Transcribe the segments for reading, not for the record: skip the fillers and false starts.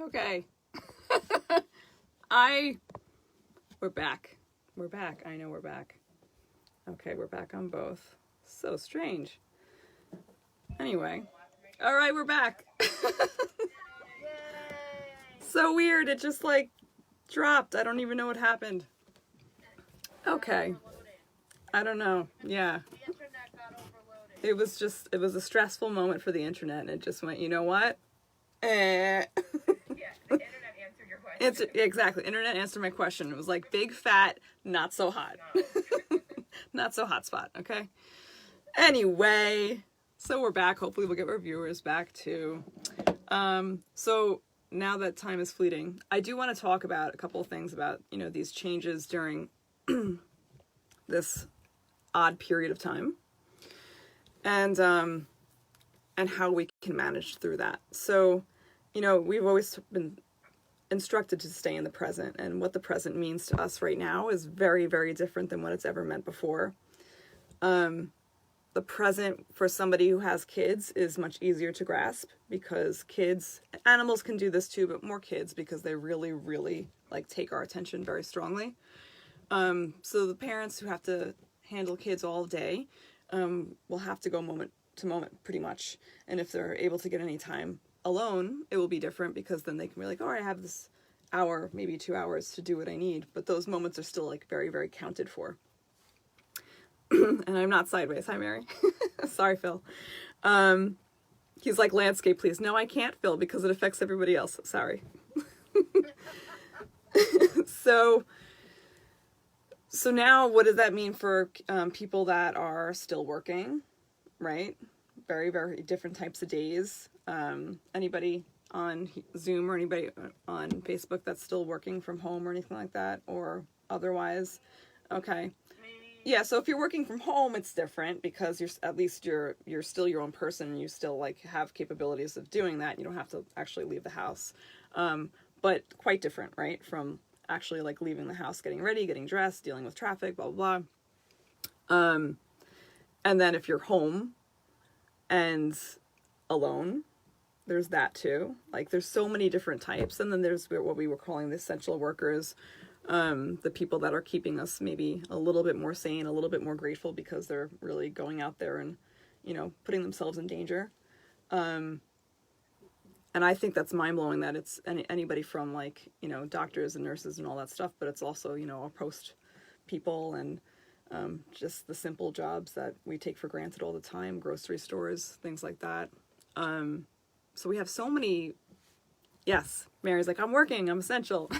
Okay. We're back. We're back. I know we're back. Okay, we're back on both. So strange. Anyway. All right, we're back. So weird. It just like dropped. I don't even know what happened. Okay. I don't know. Yeah. It was a stressful moment for the internet, and it just went, you know what? Yeah, the internet answered your question. Exactly. Internet answered my question. It was like big, fat, not so hot. Not so hot spot, okay? Anyway, so we're back. Hopefully we'll get our viewers back too. So now that time is fleeting, I do want to talk about a couple of things about, these changes during this odd period of time. And how we can manage through that. So, we've always been instructed to stay in the present, and what the present means to us right now is very, very different than what it's ever meant before. The present for somebody who has kids is much easier to grasp because animals can do this too, but more kids because they really, really take our attention very strongly. So the parents who have to handle kids all day will have to go moment to moment pretty much, and if they're able to get any time alone, it will be different because then they can be like, I have this hour, maybe 2 hours to do what I need, but those moments are still very, very counted for. And I'm not sideways. Hi, Mary. Sorry, Phil. He's like, landscape, please. No, I can't, Phil, because it affects everybody else. Sorry. So now what does that mean for people that are still working, right? Very, very different types of days. Anybody on Zoom or anybody on Facebook that's still working from home or anything like that, or otherwise? Okay. Yeah, so if you're working from home, it's different because you're still your own person and you still have capabilities of doing that. You don't have to actually leave the house. But quite different, right? From actually leaving the house, getting ready, getting dressed, dealing with traffic, blah, blah, blah. And then if you're home and alone, there's that too. There's so many different types. And then there's what we were calling the essential workers, the people that are keeping us maybe a little bit more sane, a little bit more grateful because they're really going out there and, putting themselves in danger. And I think that's mind-blowing that it's anybody from doctors and nurses and all that stuff, but it's also, our post people and just the simple jobs that we take for granted all the time, grocery stores, things like that. So we have so many, yes, Mary's like, I'm working, I'm essential.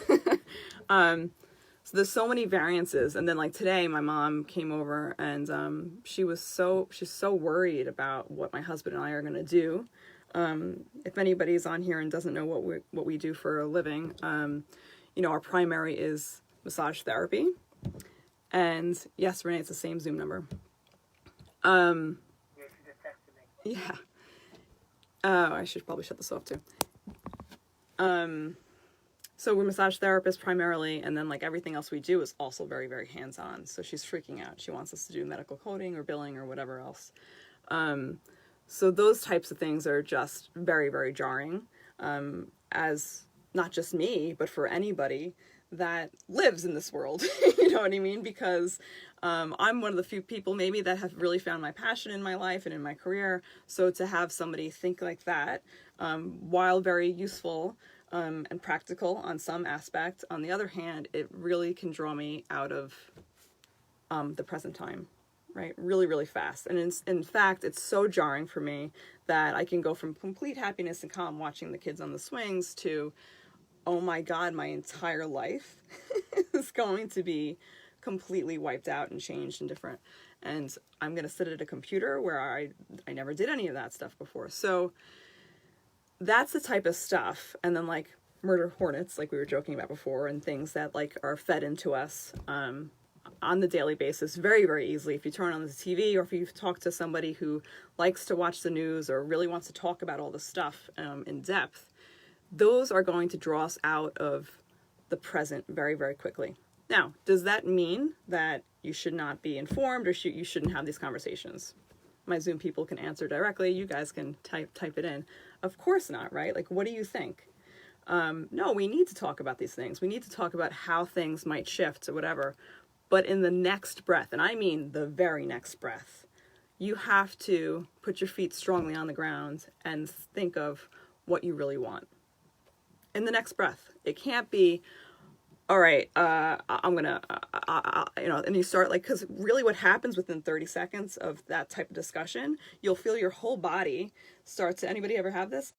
So there's so many variances. And then today my mom came over and she's so worried about what my husband and I are going to do. If anybody's on here and doesn't know what we do for a living, our primary is massage therapy. And yes, Renee, it's the same Zoom number. Yeah. Oh, I should probably shut this off too. So we're massage therapists primarily, and then everything else we do is also very, very hands-on. So she's freaking out. She wants us to do medical coding or billing or whatever else. So those types of things are just very, very jarring, as not just me, but for anybody that lives in this world, you know what I mean? Because I'm one of the few people maybe that have really found my passion in my life and in my career. So to have somebody think like that, while very useful and practical on some aspect, on the other hand, it really can draw me out of the present time. Right? Really, really fast. And in fact, it's so jarring for me that I can go from complete happiness and calm watching the kids on the swings to, oh my God, my entire life is going to be completely wiped out and changed and different. And I'm going to sit at a computer where I never did any of that stuff before. So that's the type of stuff. And then murder hornets, we were joking about before, and things that are fed into us, on the daily basis very, very easily. If you turn on the TV or if you talk to somebody who likes to watch the news or really wants to talk about all this stuff in depth, those are going to draw us out of the present very, very quickly. Now, does that mean that you should not be informed or you shouldn't have these conversations? My Zoom people can answer directly. You guys can type it in. Of course not, right? What do you think? No, we need to talk about these things. We need to talk about how things might shift or whatever. But in the next breath, and I mean the very next breath, you have to put your feet strongly on the ground and think of what you really want. In the next breath, it can't be, all right, I'm gonna, and you start like, because really what happens within 30 seconds of that type of discussion, you'll feel your whole body start to, anybody ever have this?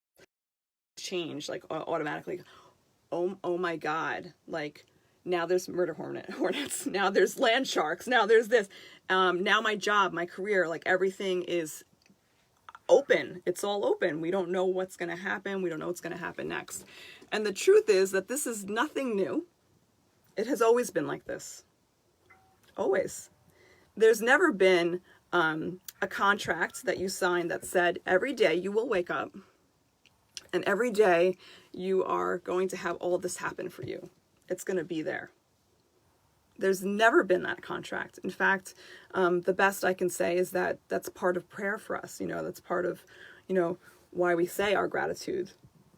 Change, like automatically. Oh my God, like now there's murder hornets, now there's land sharks, now there's this, now my job, my career, like everything is open. It's all open. We don't know what's going to happen. We don't know what's going to happen next. And the truth is that this is nothing new. It has always been like this. Always. There's never been a contract that you signed that said every day you will wake up and every day you are going to have all of this happen for you. It's going to be there. There's never been that contract. In fact, the best I can say is that that's part of prayer for us. That's part of, why we say our gratitude.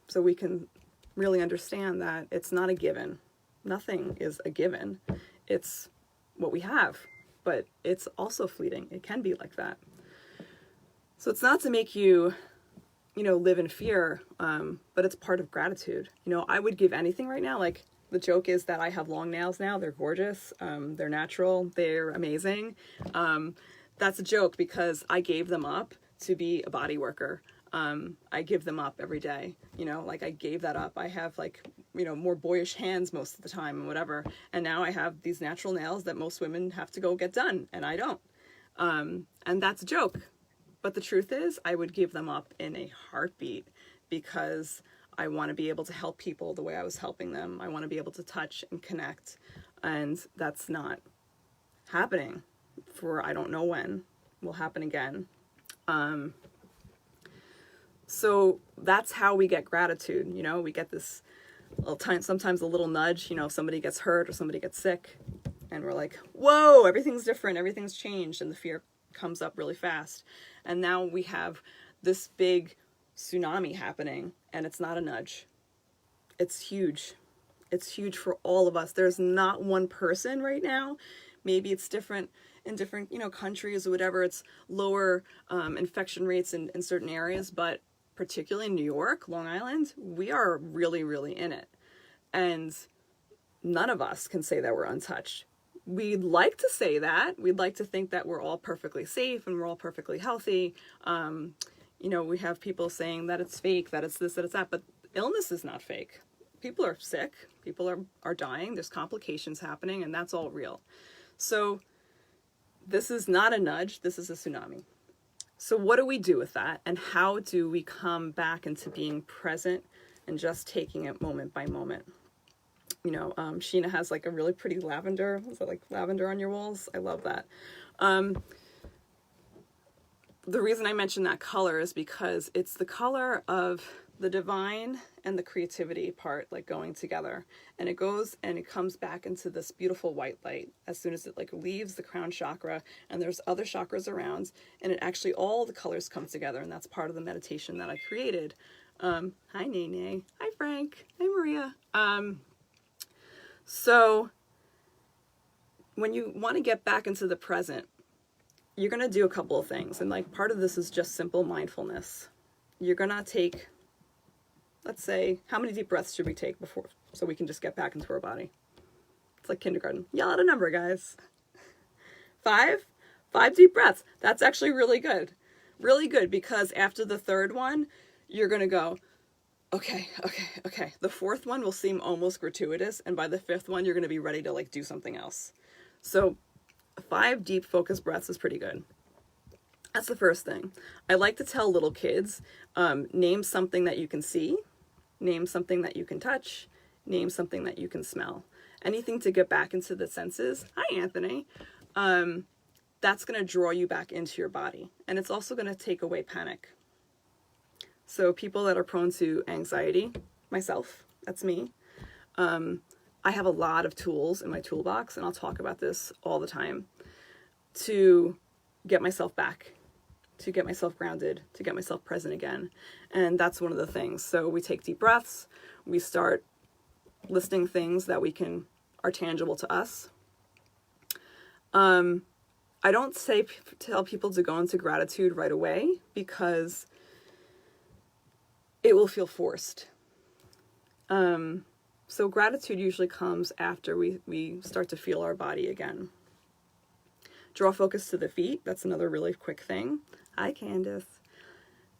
So we can really understand that it's not a given. Nothing is a given. It's what we have, but it's also fleeting. It can be like that. So it's not to make you, live in fear, but it's part of gratitude. I would give anything right now. Like, the joke is that I have long nails now. They're gorgeous. They're natural. They're amazing. That's a joke because I gave them up to be a body worker. I give them up every day. I gave that up. I have more boyish hands most of the time and whatever. And now I have these natural nails that most women have to go get done and I don't. And that's a joke. But the truth is I would give them up in a heartbeat because I want to be able to help people the way I was helping them. I want to be able to touch and connect. And that's not happening for I don't know when. Will happen again. So that's how we get gratitude. We get this little time, sometimes a little nudge, somebody gets hurt or somebody gets sick and we're like, whoa, everything's different. Everything's changed. And the fear comes up really fast. And now we have this big tsunami happening and it's not a nudge. It's huge. It's huge for all of us. There's not one person right now. Maybe it's different in different, countries or whatever. It's lower infection rates in certain areas, but particularly in New York, Long Island, we are really, really in it. And none of us can say that we're untouched. We'd like to say that. We'd like to think that we're all perfectly safe and we're all perfectly healthy. We have people saying that it's fake, that it's this, that it's that, but illness is not fake. People are sick. People are dying. There's complications happening, and that's all real. So this is not a nudge. This is a tsunami. So what do we do with that? And how do we come back into being present and just taking it moment by moment? Sheena has like a really pretty lavender. Is that like lavender on your walls? I love that. The reason I mention that color is because it's the color of the divine and the creativity part, like going together. And it goes and it comes back into this beautiful white light as soon as it like leaves the crown chakra, and there's other chakras around, and it actually, all the colors come together. And that's part of the meditation that I created. Hi, Nene. Hi, Frank. Hi, Maria. So when you want to get back into the present, you're going to do a couple of things. And like part of this is just simple mindfulness. You're going to take, let's say, how many deep breaths should we take before, so we can just get back into our body? It's like kindergarten. Yell out a number, guys. 5 deep breaths. That's actually really good. Really good, because after the third one, you're going to go, okay. The fourth one will seem almost gratuitous. And by the fifth one, you're going to be ready to like do something else. So 5 deep focused breaths is pretty good. That's the first thing. I like to tell little kids, name something that you can see, name something that you can touch, name something that you can smell. Anything to get back into the senses. Hi, Anthony. That's going to draw you back into your body. And it's also going to take away panic. So people that are prone to anxiety, myself, that's me. I have a lot of tools in my toolbox, and I'll talk about this all the time, to get myself back to get myself grounded, to get myself present again. And that's one of the things. So we take deep breaths. We start listing things that are tangible to us. I don't tell people to go into gratitude right away because it will feel forced. So gratitude usually comes after we start to feel our body again. Draw focus to the feet. That's another really quick thing. Hi, Candace.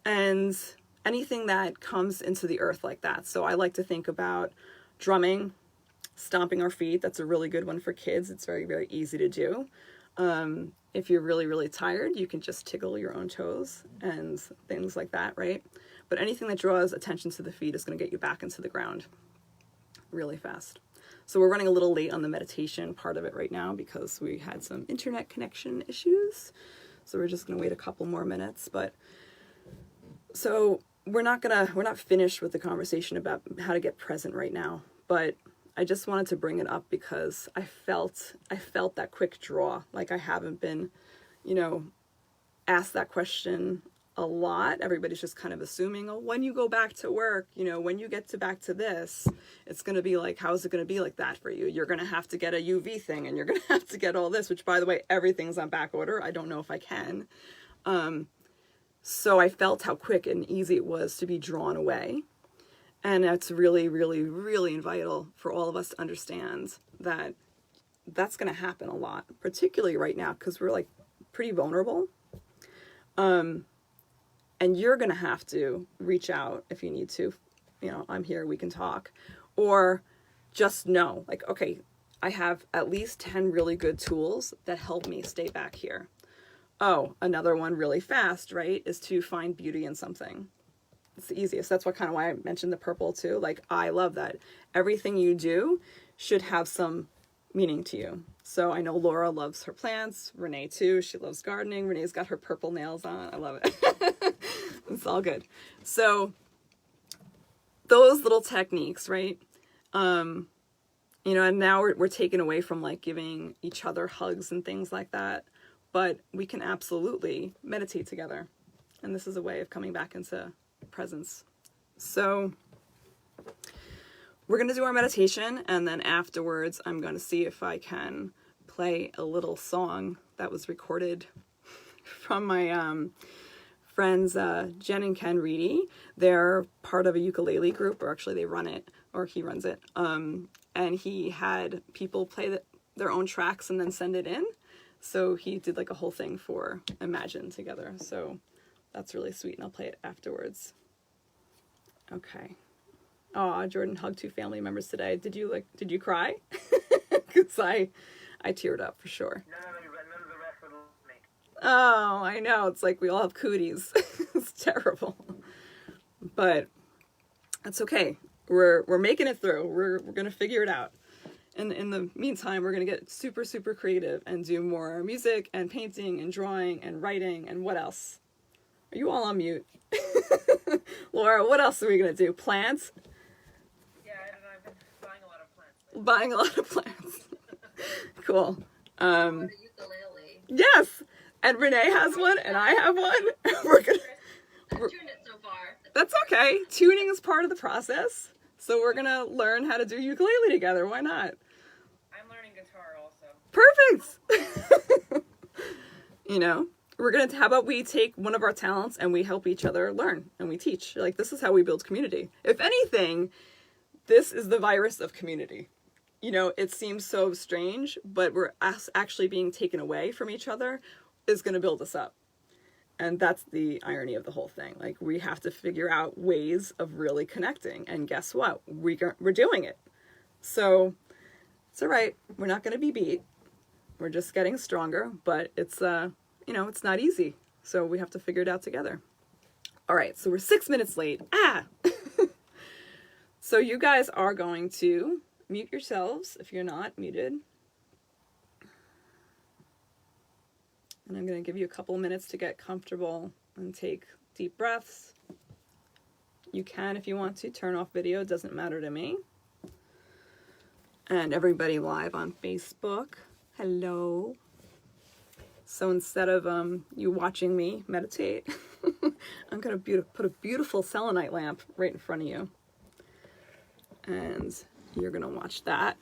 And anything that comes into the earth like that. So I like to think about drumming, stomping our feet. That's a really good one for kids. It's very, very easy to do. If you're really, really tired, you can just tickle your own toes and things like that, right? But anything that draws attention to the feet is going to get you back into the ground really fast. So we're running a little late on the meditation part of it right now because we had some internet connection issues. So we're just going to wait a couple more minutes. But so we're not finished with the conversation about how to get present right now. But I just wanted to bring it up because I felt that quick draw. Like I haven't been, asked that question a lot. Everybody's just kind of assuming, oh, when you go back to work, when you get back to this, it's going to be like, how is it going to be like that for you? You're going to have to get a UV thing and you're going to have to get all this, which by the way, everything's on back order. I don't know if I can. So I felt how quick and easy it was to be drawn away. And it's really, really, really vital for all of us to understand that that's going to happen a lot, particularly right now, because we're like pretty vulnerable. And you're going to have to reach out if you need to. I'm here, we can talk. Or just know, like, okay, I have at least 10 really good tools that help me stay back here. Oh, another one really fast, right, is to find beauty in something. It's the easiest. That's why I mentioned the purple too. Like, I love that. Everything you do should have some meaning to you. So I know Laura loves her plants. Renee too. She loves gardening. Renee's got her purple nails on. I love it. It's all good. So those little techniques, right? And now we're taken away from like giving each other hugs and things like that. But we can absolutely meditate together. And this is a way of coming back into presence. So we're going to do our meditation, and then afterwards I'm going to see if I can play a little song that was recorded from my friends Jen and Ken Reedy. They're part of a ukulele group, or actually they run it, or he runs it. And he had people play their own tracks and then send it in. So he did like a whole thing for Imagine together. So that's really sweet, and I'll play it afterwards. Okay. Oh, Jordan hugged 2 family members today. Did you cry? Because I teared up for sure. None of the rest would love me. Oh, I know. It's like we all have cooties. It's terrible. But that's okay. We're making it through. We're going to figure it out. And in the meantime, we're going to get super, super creative and do more music and painting and drawing and writing and what else? Are you all on mute? Laura, what else are we going to do? Plants? Yeah, I don't know. I've been buying a lot of plants. Buying a lot of plants. Cool. What a ukulele. Yes. And Renee has one and I have one. I've tuned it so far. That's okay. Tuning is part of the process. So we're going to learn how to do ukulele together. Why not? I'm learning guitar also. Perfect. We're going to, how about we take one of our talents and we help each other learn and we teach. Like, this is how we build community. If anything, this is the virus of community. It seems so strange, but we're actually being taken away from each other is going to build us up. And that's the irony of the whole thing. Like, we have to figure out ways of really connecting. And guess what? We're doing it. So it's all right. We're not going to be beat. We're just getting stronger, but it's it's not easy. So we have to figure it out together. All right. So we're 6 minutes late. So you guys are going to mute yourselves if you're not muted. And I'm going to give you a couple minutes to get comfortable and take deep breaths. You can, if you want to, turn off video. It doesn't matter to me. And everybody live on Facebook, hello. So instead of you watching me meditate, I'm going to put a beautiful selenite lamp right in front of you. And you're going to watch that.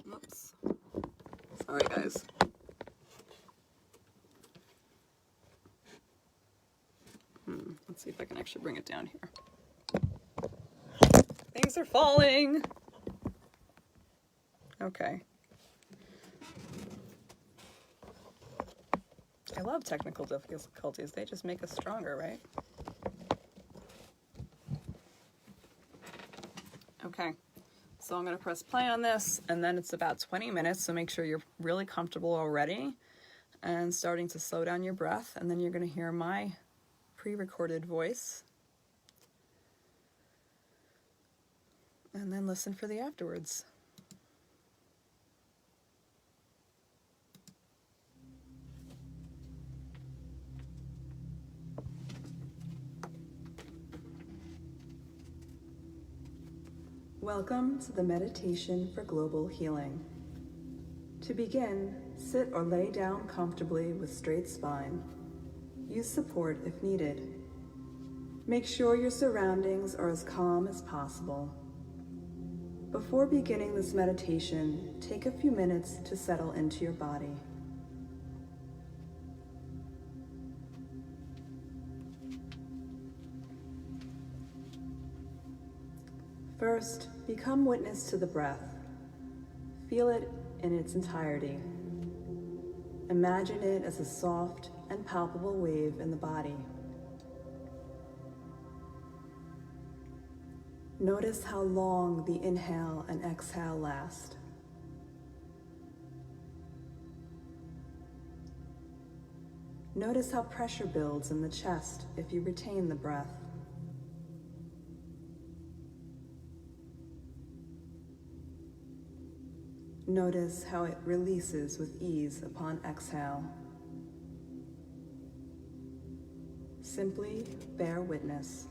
Whoops. Sorry, guys. Let's see if I can actually bring it down here. Things are falling. Okay. I love technical difficulties. They just make us stronger, right? Okay. So I'm going to press play on this, and then it's about 20 minutes, so make sure you're really comfortable already and starting to slow down your breath, and then you're going to hear my pre-recorded voice, and then listen for the afterwards. Welcome to the Meditation for Global Healing. To begin, sit or lay down comfortably with straight spine. Use support if needed. Make sure your surroundings are as calm as possible. Before beginning this meditation, take a few minutes to settle into your body. First, become witness to the breath. Feel it in its entirety. Imagine it as a soft and palpable wave in the body. Notice how long the inhale and exhale last. Notice how pressure builds in the chest if you retain the breath. Notice how it releases with ease upon exhale. Simply bear witness.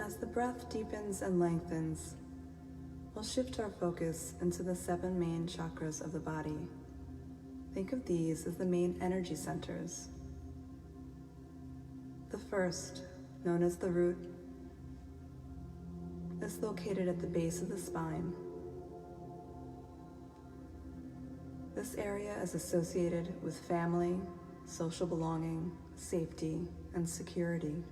As the breath deepens and lengthens, we'll shift our focus into the 7 main chakras of the body. Think of these as the main energy centers. The first, known as the root, is located at the base of the spine. This area is associated with family, social belonging, safety, and security.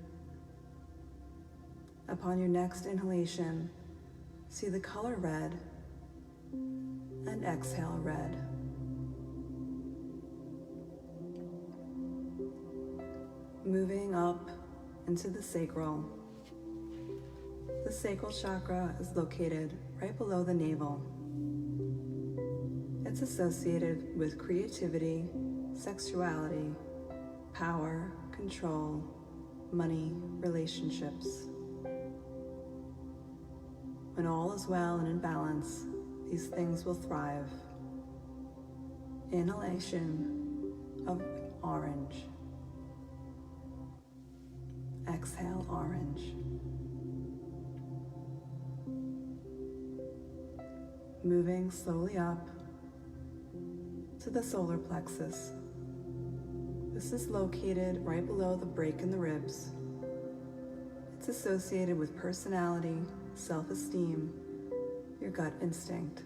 Upon your next inhalation, see the color red and exhale red. Moving up into the sacral. The sacral chakra is located right below the navel. It's associated with creativity, sexuality, power, control, money, relationships. When all is well and in balance, these things will thrive. Inhalation of orange. Exhale orange. Moving slowly up to the solar plexus. This is located right below the break in the ribs. It's associated with personality, self-esteem, your gut instinct.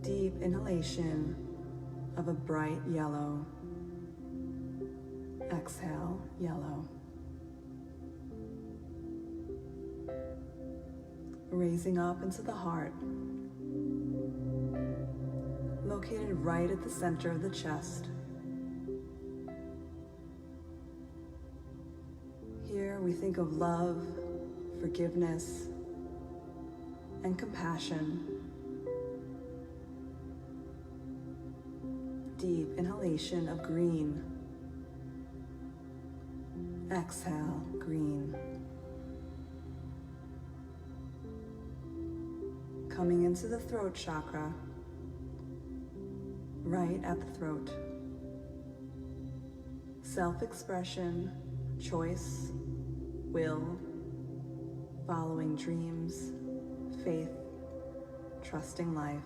Deep inhalation of a bright yellow. Exhale, yellow. Raising up into the heart, located right at the center of the chest. Here we think of love, forgiveness, and compassion. Deep inhalation of green. Exhale, green. Coming into the throat chakra, right at the throat. Self-expression, choice, will, following dreams, faith, trusting life.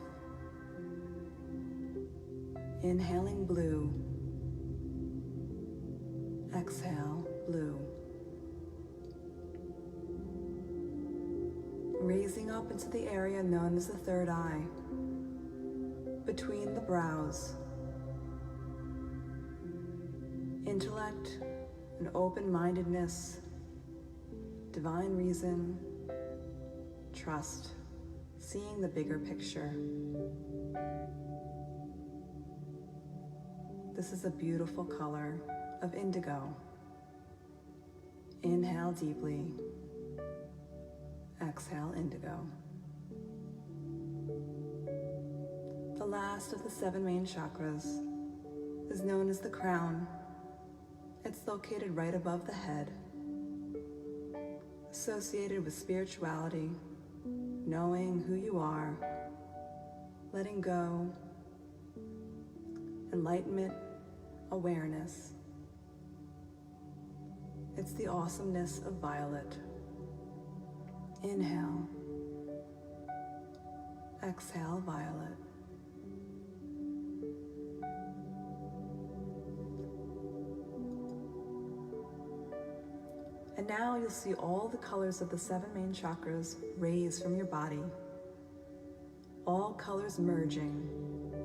Inhaling blue, exhale blue. Raising up into the area known as the third eye, between the brows. Intellect and open-mindedness, divine reason, trust, seeing the bigger picture. This is a beautiful color of indigo. Inhale deeply. Exhale indigo. The last of the 7 main chakras is known as the crown. It's located right above the head, associated with spirituality, knowing who you are, letting go, enlightenment, awareness. It's the awesomeness of violet. Inhale. Exhale, violet. And now you'll see all the colors of the 7 main chakras raise from your body, all colors merging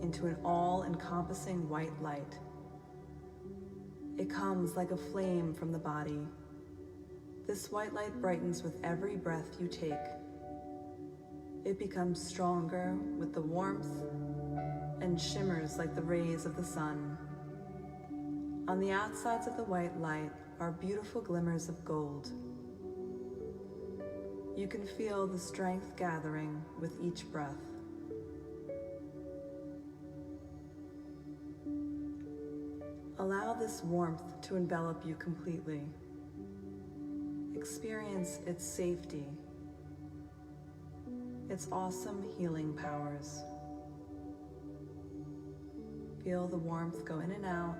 into an all-encompassing white light. It comes like a flame from the body. This white light brightens with every breath you take. It becomes stronger with the warmth and shimmers like the rays of the sun. On the outsides of the white light are beautiful glimmers of gold. You can feel the strength gathering with each breath. Allow this warmth to envelop you completely. Experience its safety, its awesome healing powers. Feel the warmth go in and out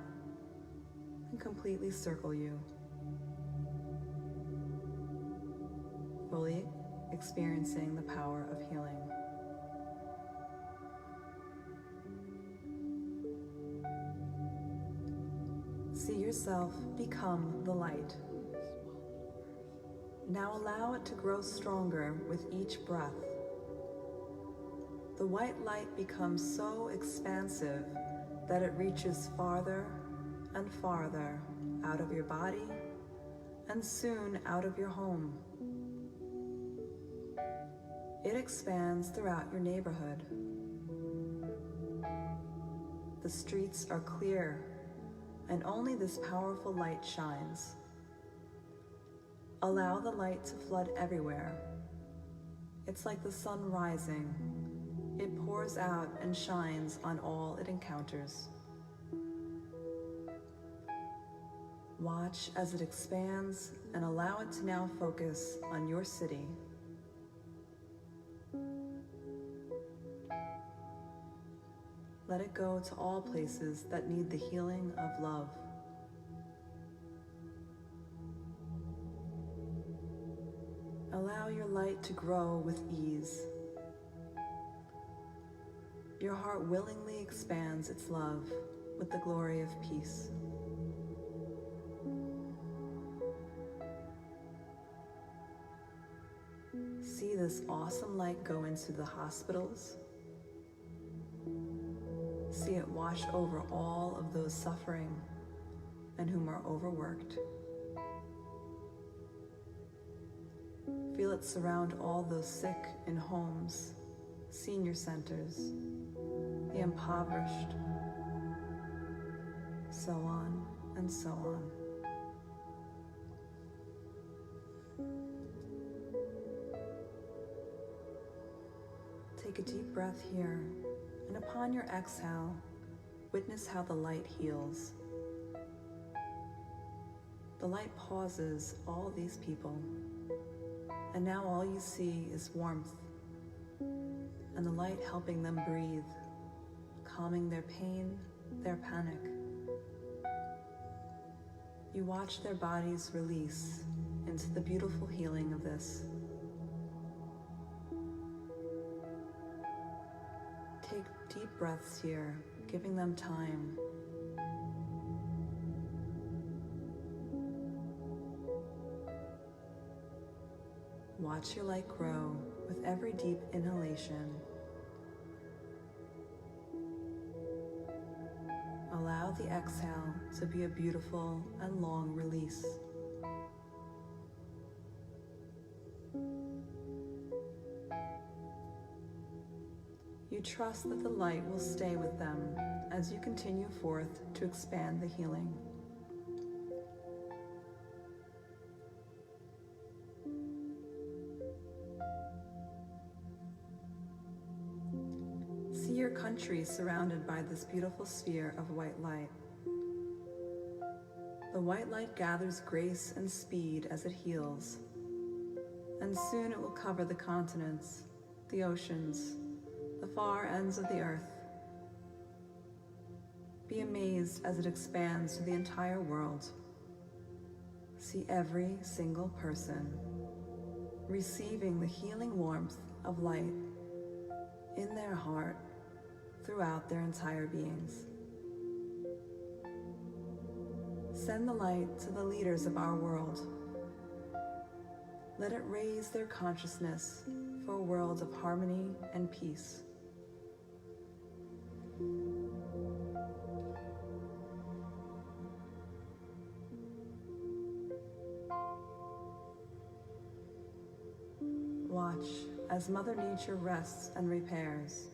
and completely circle you, fully experiencing the power of healing. See yourself become the light. Now allow it to grow stronger with each breath. The white light becomes so expansive that it reaches farther and farther out of your body and soon out of your home. It expands throughout your neighborhood. The streets are clear and only this powerful light shines. Allow the light to flood everywhere. It's like the sun rising. It pours out and shines on all it encounters. Watch as it expands and allow it to now focus on your city. Let it go to all places that need the healing of love. Allow your light to grow with ease. Your heart willingly expands its love with the glory of peace. See this awesome light go into the hospitals. See it wash over all of those suffering and whom are overworked. Feel it surround all those sick in homes, senior centers, the impoverished, so on and so on. Take a deep breath here, and upon your exhale, witness how the light heals. The light pauses all these people, and now all you see is warmth, and the light helping them breathe, calming their pain, their panic. You watch their bodies release into the beautiful healing of this. Take deep breaths here, giving them time. Watch your light grow with every deep inhalation. Allow the exhale to be a beautiful and long release. You trust that the light will stay with them as you continue forth to expand the healing. See your country surrounded by this beautiful sphere of white light. The white light gathers grace and speed as it heals, and soon it will cover the continents, the oceans, the far ends of the earth. Be amazed as it expands to the entire world. See every single person receiving the healing warmth of light in their heart throughout their entire beings. Send the light to the leaders of our world. Let it raise their consciousness for a world of harmony and peace. Watch as Mother Nature rests and repairs.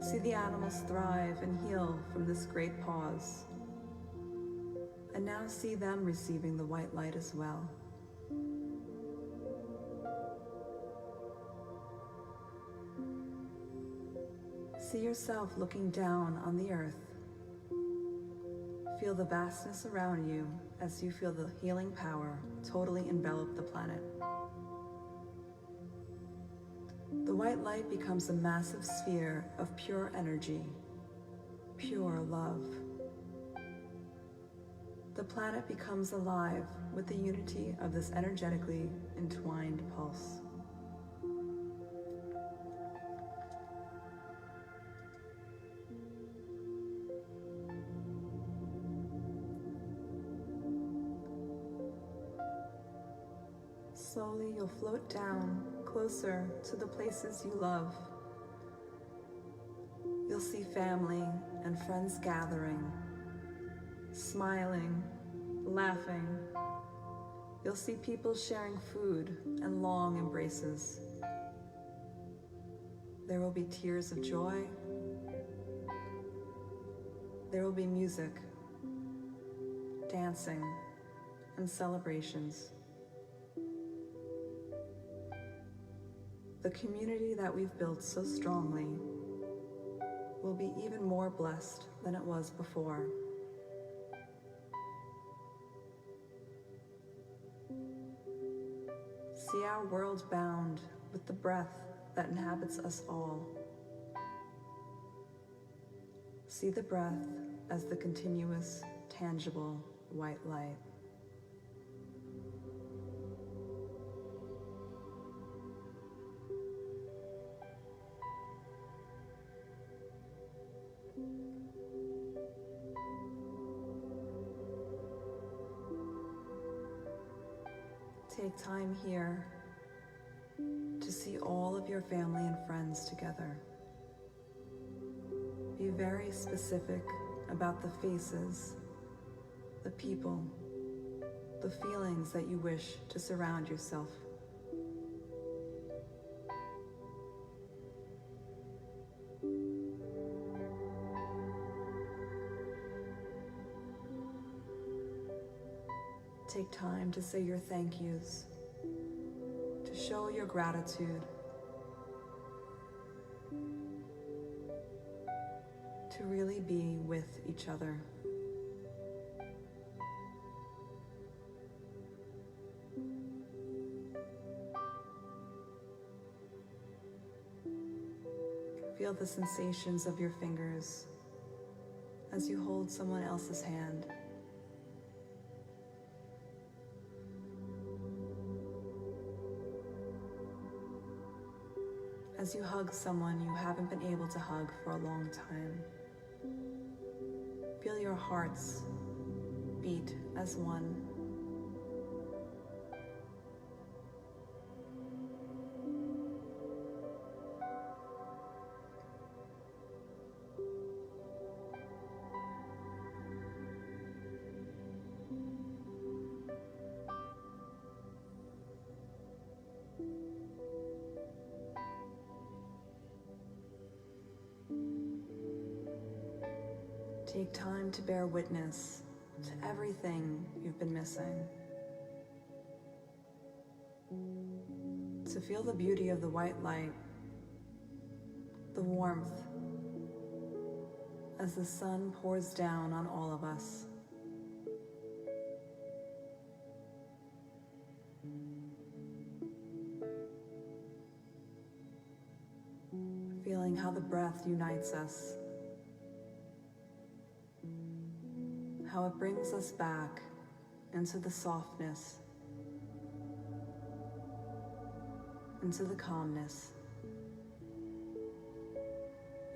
See the animals thrive and heal from this great pause. And now see them receiving the white light as well. See yourself looking down on the earth. Feel the vastness around you as you feel the healing power totally envelop the planet. The white light becomes a massive sphere of pure energy, pure love. The planet becomes alive with the unity of this energetically entwined pulse. Slowly you'll float down closer to the places you love. You'll see family and friends gathering, smiling, laughing. You'll see people sharing food and long embraces. There will be tears of joy. There will be music, dancing, and celebrations. The community that we've built so strongly will be even more blessed than it was before. See our world bound with the breath that inhabits us all. See the breath as the continuous, tangible white light. Take time here to see all of your family and friends together. Be very specific about the faces, the people, the feelings that you wish to surround yourself. Take time to say your thank yous, to show your gratitude, to really be with each other. Feel the sensations of your fingers as you hold someone else's hand. as you hug someone you haven't been able to hug for a long time. Feel your hearts beat as one. Take time to bear witness to everything you've been missing. To feel the beauty of the white light, the warmth, as the sun pours down on all of us. Feeling how the breath unites us. How it brings us back into the softness, into the calmness,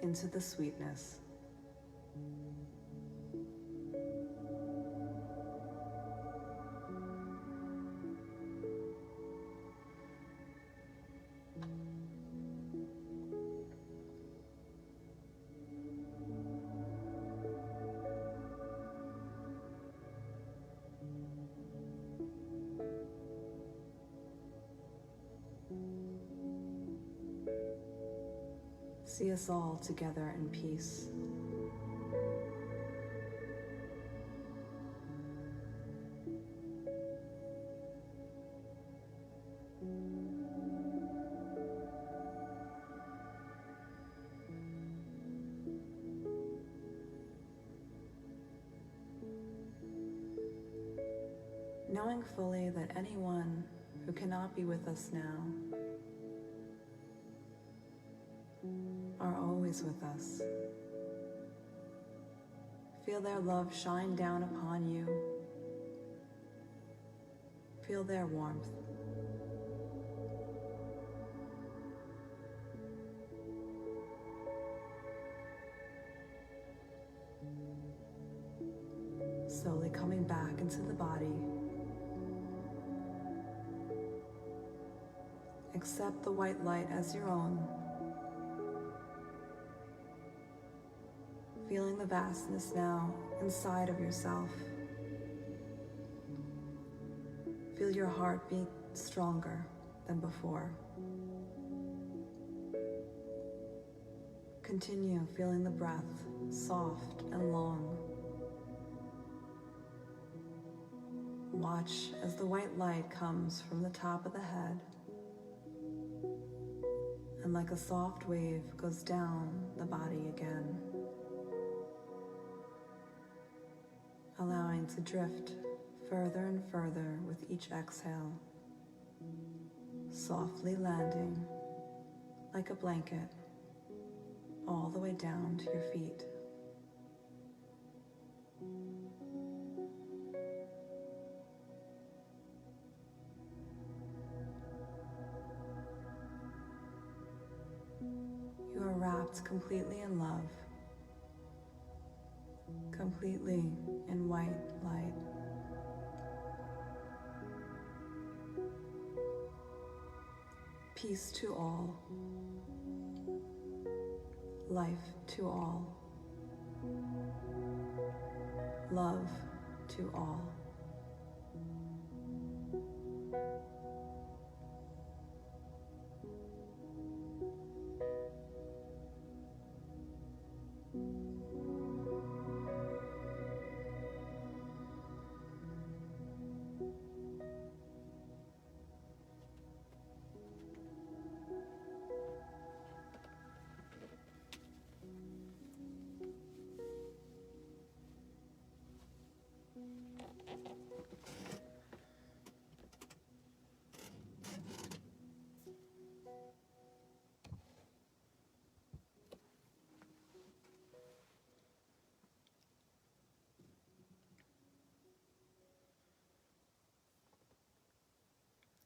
into the sweetness. See us all together in peace. Knowing fully that anyone who cannot be with us now are always with us. Feel their love shine down upon you. Feel their warmth. Slowly coming back into the body. Accept the white light as your own. Feeling the vastness now inside of yourself. Feel your heart beat stronger than before. Continue feeling the breath soft and long. Watch as the white light comes from the top of the head and like a soft wave goes down the body again, allowing to drift further and further with each exhale, softly landing like a blanket all the way down to your feet. You are wrapped completely in love, completely in white light. Peace to all, life to all, love to all.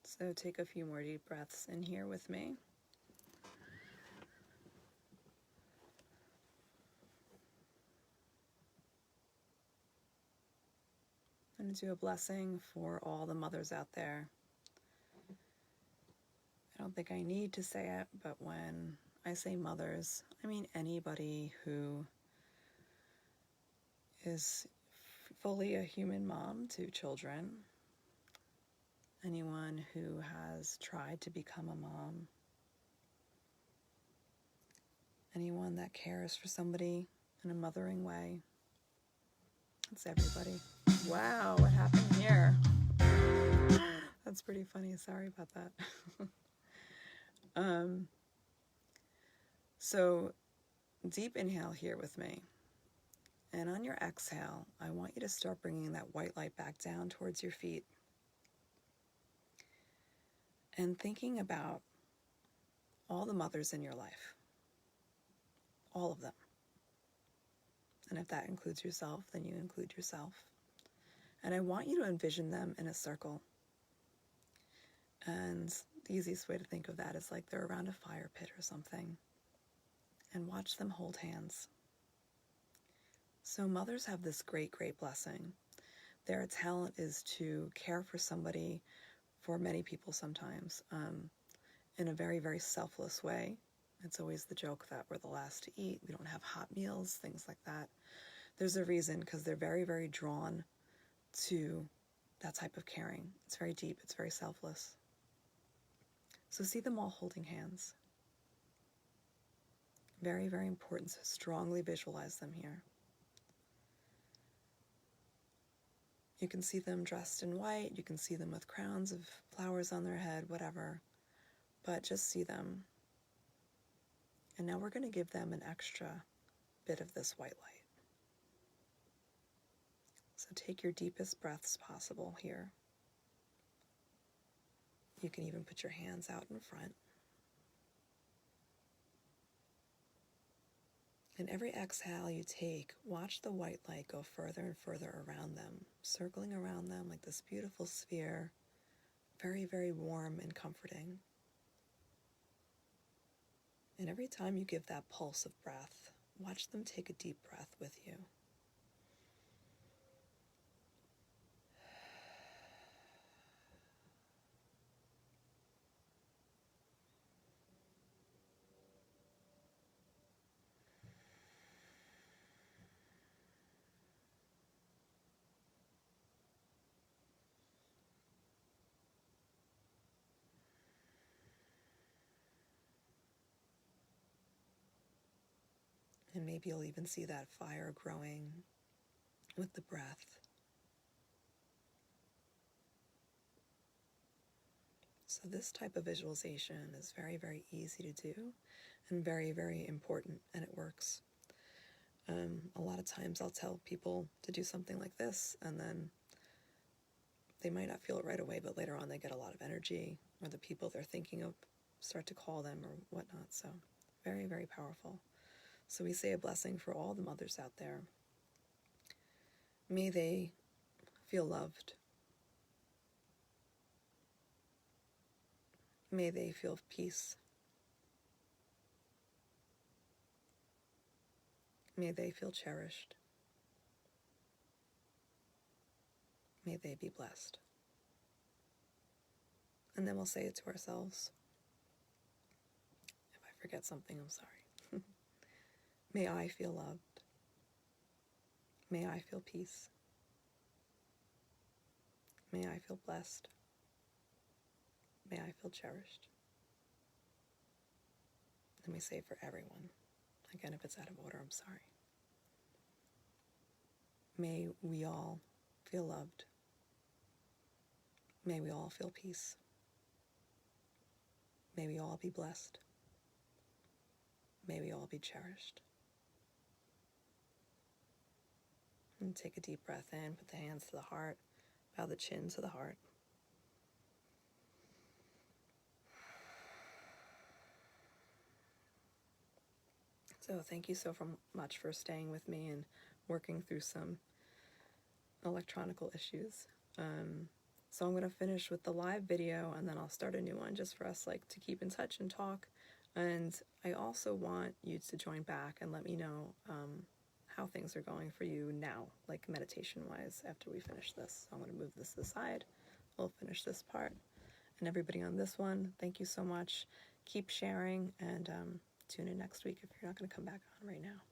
So take a few more deep breaths in here with me. I'm going to do a blessing for all the mothers out there. I don't think I need to say it, but when I say mothers, I mean anybody who is fully a human mom to children, anyone who has tried to become a mom, anyone that cares for somebody in a mothering way. It's everybody. Wow, what happened here? That's pretty funny. Sorry about that. So deep inhale here with me. And on your exhale, I want you to start bringing that white light back down towards your feet. And thinking about all the mothers in your life. All of them. And if that includes yourself, then you include yourself. And I want you to envision them in a circle. And the easiest way to think of that is like they're around a fire pit or something. And watch them hold hands. So mothers have this great, great blessing. Their talent is to care for somebody, for many people sometimes, in a very, very selfless way. It's always the joke that we're the last to eat. We don't have hot meals, things like that. There's a reason, because they're very, very drawn to that type of caring. It's very deep. It's very selfless. So see them all holding hands. Very, very important to strongly visualize them here. You can see them dressed in white. You can see them with crowns of flowers on their head, whatever. But just see them. And now we're going to give them an extra bit of this white light. So take your deepest breaths possible here. You can even put your hands out in front. And every exhale you take, watch the white light go further and further around them, circling around them like this beautiful sphere, very, very warm and comforting. And every time you give that pulse of breath, watch them take a deep breath with you. And maybe you'll even see that fire growing with the breath. So this type of visualization is very, very easy to do and very, very important, and it works. A lot of times I'll tell people to do something like this, and then they might not feel it right away, but later on they get a lot of energy, or the people they're thinking of start to call them or whatnot. So very, very powerful. So we say a blessing for all the mothers out there. May they feel loved. May they feel peace. May they feel cherished. May they be blessed. And then we'll say it to ourselves. If I forget something, I'm sorry. May I feel loved. May I feel peace. May I feel blessed. May I feel cherished. And we say it for everyone. Again, if it's out of order, I'm sorry. May we all feel loved. May we all feel peace. May we all be blessed. May we all be cherished. And take a deep breath in, put the hands to the heart, bow the chin to the heart. So thank you so much for staying with me and working through some electronical issues. So I'm going to finish with the live video, and then I'll start a new one just for us to keep in touch and talk. And I also want you to join back and let me know how things are going for you now, like meditation-wise, after we finish this. So I'm going to move this aside. We'll finish this part. And everybody on this one, thank you so much. Keep sharing, and tune in next week if you're not going to come back on right now.